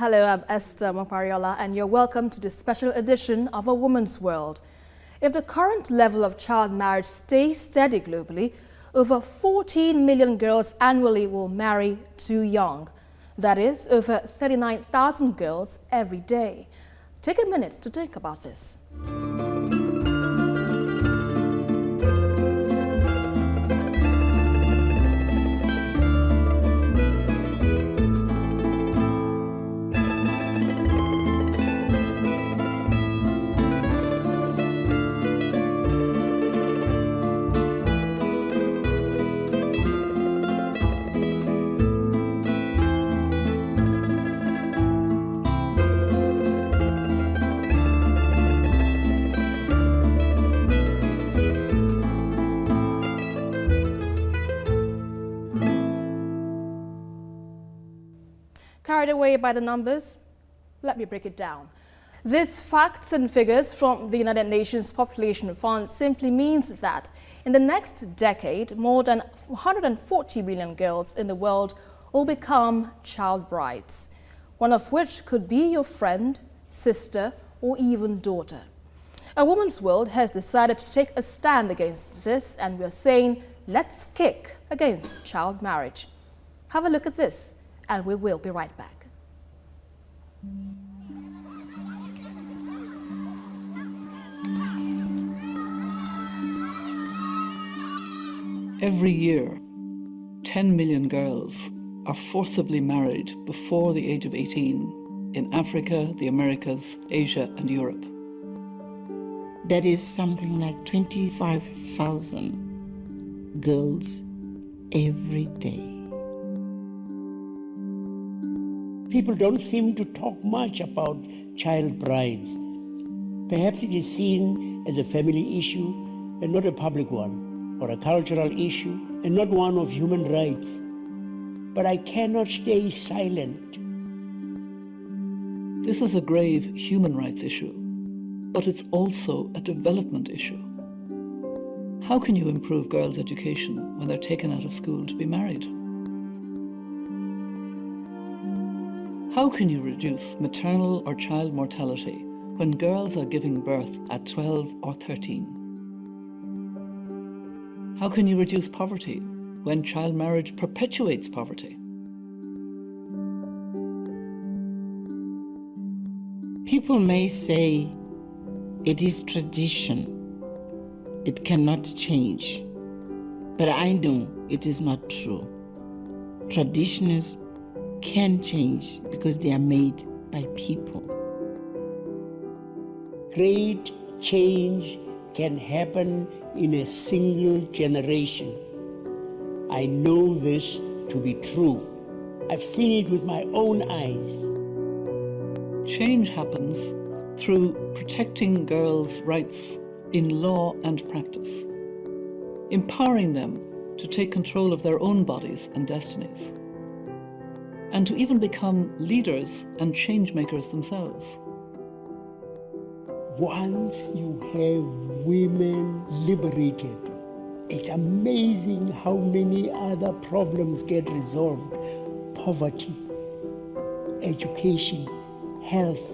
Hello, I'm Esther Mapariola, and you're welcome to this special edition of A Woman's World. If the current level of child marriage stays steady globally, over 14 million girls annually will marry too young. That is, over 39,000 girls every day. Take a minute to think about this. Carried away by the numbers? Let me break it down. These facts and figures from the United Nations Population Fund simply means that in the next decade, more than 140 million girls in the world will become child brides, one of which could be your friend, sister, or even daughter. A Woman's World has decided to take a stand against this, and we're saying, let's kick against child marriage. Have a look at this, and we will be right back. Every year, 10 million girls are forcibly married before the age of 18 in Africa, the Americas, Asia, and Europe. That is something like 25,000 girls every day. People don't seem to talk much about child brides. Perhaps it is seen as a family issue and not a public one, or a cultural issue and not one of human rights. But I cannot stay silent. This is a grave human rights issue, but it's also a development issue. How can you improve girls' education when they're taken out of school to be married? How can you reduce maternal or child mortality when girls are giving birth at 12 or 13? How can you reduce poverty when child marriage perpetuates poverty? People may say it is tradition. It cannot change. But I know it is not true. Traditions can change because they are made by people. Great change can happen in a single generation. I know this to be true. I've seen it with my own eyes. Change happens through protecting girls' rights in law and practice, empowering them to take control of their own bodies and destinies, and to even become leaders and change makers themselves. Once you have women liberated, it's amazing how many other problems get resolved. Poverty, education, health.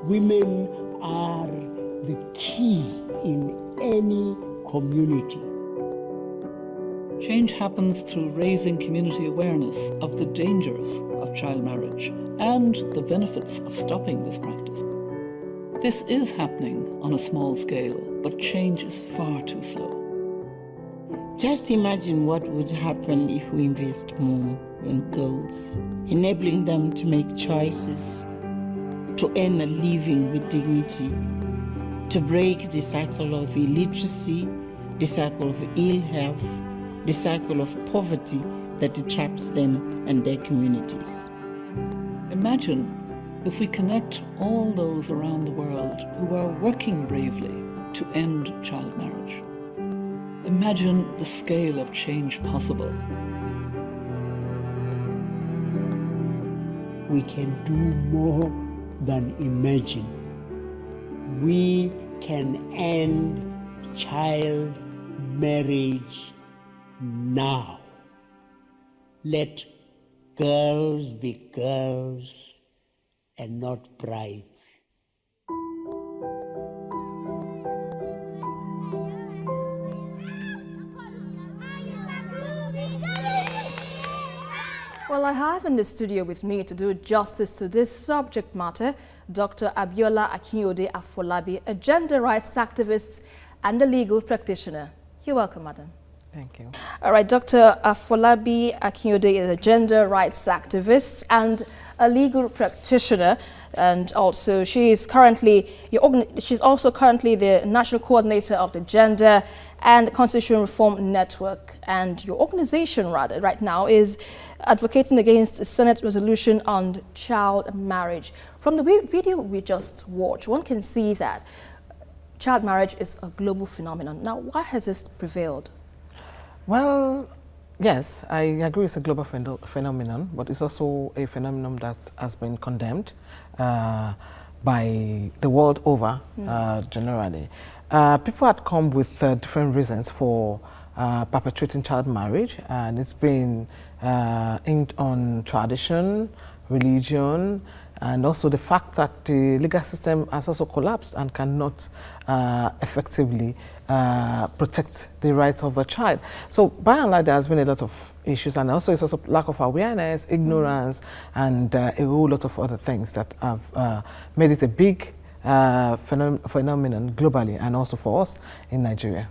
Women are the key in any community. Change happens through raising community awareness of the dangers of child marriage and the benefits of stopping this practice. This is happening on a small scale, but change is far too slow. Just imagine what would happen if we invest more in girls, enabling them to make choices, to earn a living with dignity, to break the cycle of illiteracy, the cycle of ill health, the cycle of poverty that traps them and their communities. Imagine if we connect all those around the world who are working bravely to end child marriage. Imagine the scale of change possible. We can do more than imagine. We can end child marriage now. Let girls be girls and not brides. Well, I have in the studio with me to do justice to this subject matter, Dr. Abiola Akinyode Afolabi, a gender rights activist and a legal practitioner. You're welcome, madam. Thank you. All right, Dr. Afolabi Akinyode is a gender rights activist and a legal practitioner, and also she's also currently the national coordinator of the Gender and Constitution Reform Network, and your organization right now is advocating against a Senate resolution on child marriage. From the video we just watched, one can see that child marriage is a global phenomenon. Now, why has this prevailed? Well, yes, I agree it's a global phenomenon, but it's also a phenomenon that has been condemned by the world over generally. People had come with different reasons for perpetrating child marriage, and it's been aimed on tradition, religion, and also the fact that the legal system has also collapsed and cannot effectively protect the rights of the child. So by and large, there has been a lot of issues, and also it's also lack of awareness, ignorance, and a whole lot of other things that have made it a big phenomenon globally and also for us in Nigeria.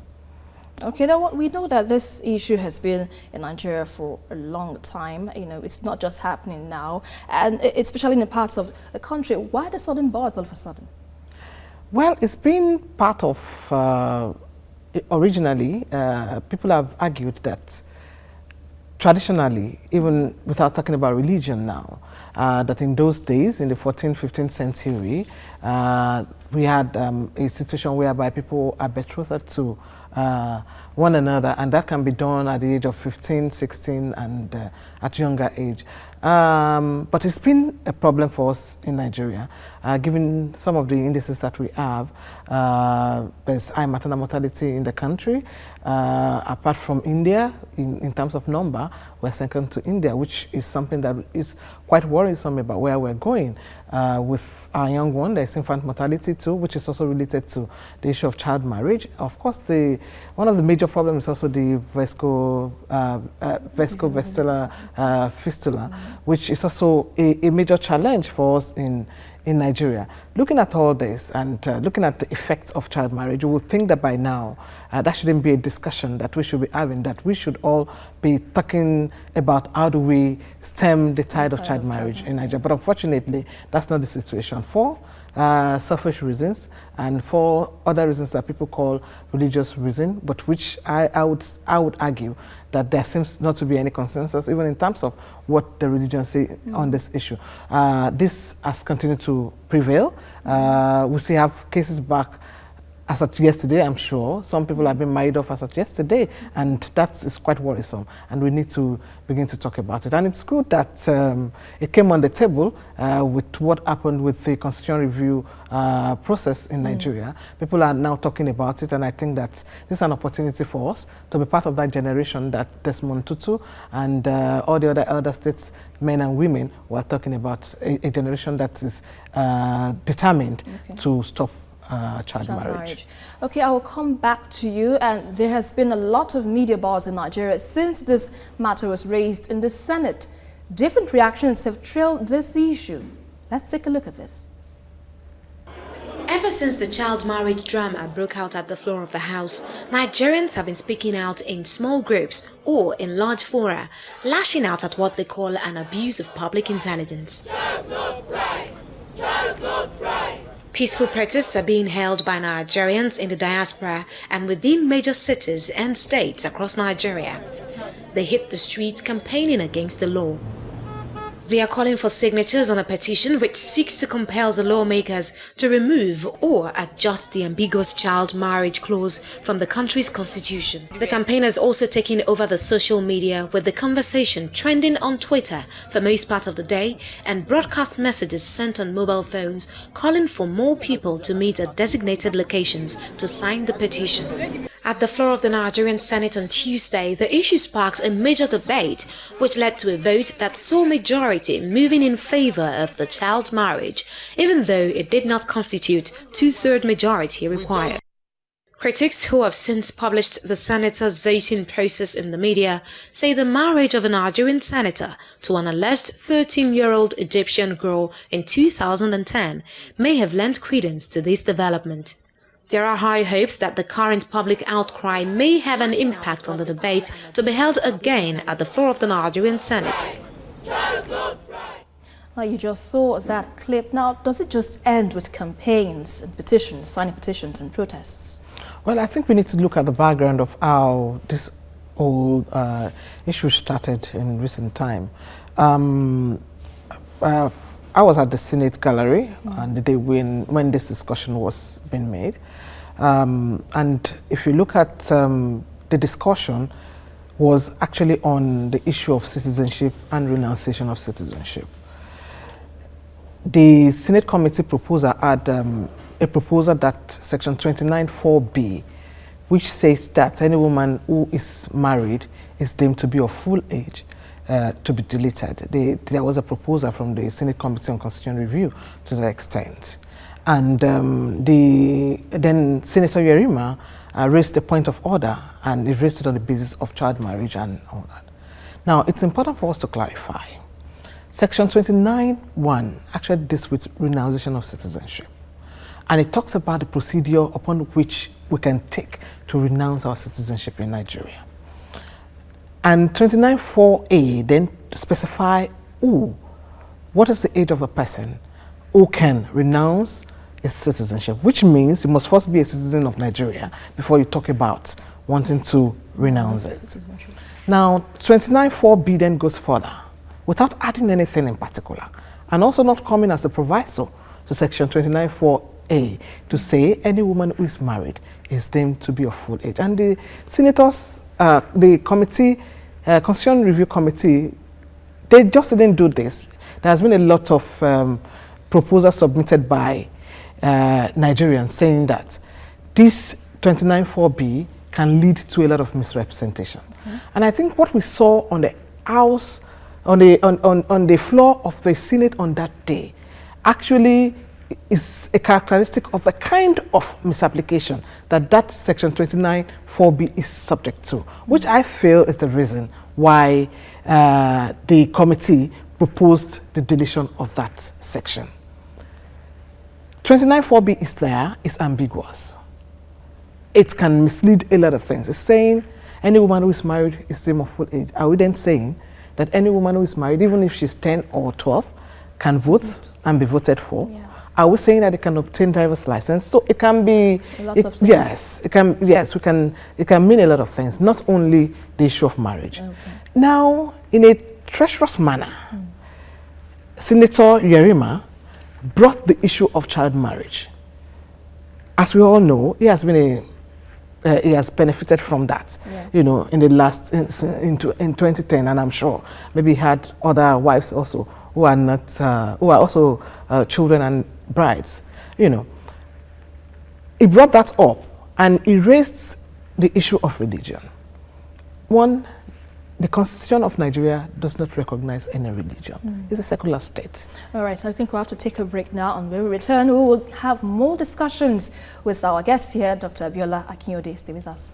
Okay, now we know that this issue has been in Nigeria for a long time. You know, it's not just happening now, and especially in the parts of the country. Why the sudden buzz all of a sudden? Well, it's been part of, originally, people have argued that traditionally, even without talking about religion now, that in those days, in the 14th, 15th century, we had a situation whereby people are betrothed to one another, and that can be done at the age of 15, 16, and at younger age. But it's been a problem for us in Nigeria, given some of the indices that we have. There's high maternal mortality in the country. Apart from India, in terms of number, we're second to India, which is something that is quite worrisome about where we're going. With our young one, there's infant mortality too, which is also related to the issue of child marriage. Of course, one of the major problems is also the vesicovestibular fistula, which is also a major challenge for us in Nigeria. Looking at all this and looking at the effects of child marriage, you would think that by now that shouldn't be a discussion that we should be having, that we should all be talking about how do we stem the tide of child marriage in Nigeria. But unfortunately, that's not the situation. For selfish reasons and for other reasons that people call religious reason, but which I would argue that there seems not to be any consensus, even in terms of what the religion say on this issue. This has continued to prevail. We still have cases back as of yesterday, I'm sure. Some people have been married off as of yesterday, and that is quite worrisome, and we need to begin to talk about it. And it's good that it came on the table with what happened with the constitutional review process in Nigeria. People are now talking about it, and I think that this is an opportunity for us to be part of that generation that Desmond Tutu and all the other elder states, men and women, were talking about, a generation that is determined to stop child marriage. Okay, I will come back to you, and there has been a lot of media buzz in Nigeria since this matter was raised in the Senate. Different reactions have trailed this issue. Let's take a look at this. Ever since the child marriage drama broke out at the floor of the House, Nigerians have been speaking out in small groups or in large fora, lashing out at what they call an abuse of public intelligence. Child not bride. Child not bride. Peaceful protests are being held by Nigerians in the diaspora and within major cities and states across Nigeria. They hit the streets campaigning against the law. They are calling for signatures on a petition which seeks to compel the lawmakers to remove or adjust the ambiguous child marriage clause from the country's constitution. The campaigners also taking over the social media, with the conversation trending on Twitter for most part of the day and broadcast messages sent on mobile phones calling for more people to meet at designated locations to sign the petition. At the floor of the Nigerian Senate on Tuesday, the issue sparked a major debate, which led to a vote that saw majority moving in favor of the child marriage, even though it did not constitute two-thirds majority required. Critics who have since published the senator's voting process in the media say the marriage of a Nigerian senator to an alleged 13-year-old Egyptian girl in 2010 may have lent credence to this development. There are high hopes that the current public outcry may have an impact on the debate to be held again at the floor of the Nigerian Senate. Well, you just saw that clip. Now, does it just end with campaigns and petitions, signing petitions and protests? Well, I think we need to look at the background of how this whole issue started in recent time. I was at the Senate Gallery on the day when this discussion was being made. And if you look at the discussion was actually on the issue of citizenship and renunciation of citizenship. The Senate committee proposer had a proposal that Section 29(4)(b), which says that any woman who is married is deemed to be of full age, to be deleted. There was a proposal from the Senate Committee on Constitutional Review to that extent. And then Senator Yerima raised the point of order, and he raised it on the basis of child marriage and all that. Now, it's important for us to clarify. Section 29(1) actually deals with renunciation of citizenship. And it talks about the procedure upon which we can take to renounce our citizenship in Nigeria. And 29(4)(a) then specify what is the age of the person who can renounce his citizenship, which means you must first be a citizen of Nigeria before you talk about wanting to renounce it. Now, 29(4)(b) then goes further, without adding anything in particular, and also not coming as a proviso to Section 29(4)(a) to say any woman who is married is deemed to be of full age. And the senators, the committee, Constitutional Review Committee, they just didn't do this. There has been a lot of proposals submitted by Nigerians saying that this 29(4)(b) can lead to a lot of misrepresentation. Okay. And I think what we saw on the house, on the floor of the Senate on that day, actually is a characteristic of the kind of misapplication that Section 29(4)(b) is subject to, which I feel is the reason why the committee proposed the deletion of that section. 29(4)(b) is ambiguous. It can mislead a lot of things. It's saying any woman who is married is deemed of full age. Are we then saying that any woman who is married, even if she's 10 or 12, can vote and be voted for? Yeah. Are we saying that they can obtain driver's license? So it can be, yes, it can mean a lot of things, not only the issue of marriage. Okay. Now, in a treacherous manner, Senator Yerima brought the issue of child marriage. As we all know, he has benefited from that, you know, in the last, in 2010, and I'm sure maybe he had other wives also who are not, who are also children and brides, you know. He brought that up and he raised the issue of religion. One, the Constitution of Nigeria does not recognize any religion. It's a secular state. All right, so I think we'll have to take a break now, and when we return, we will have more discussions with our guest here, Dr. Abiola Akinyode. Stay with us.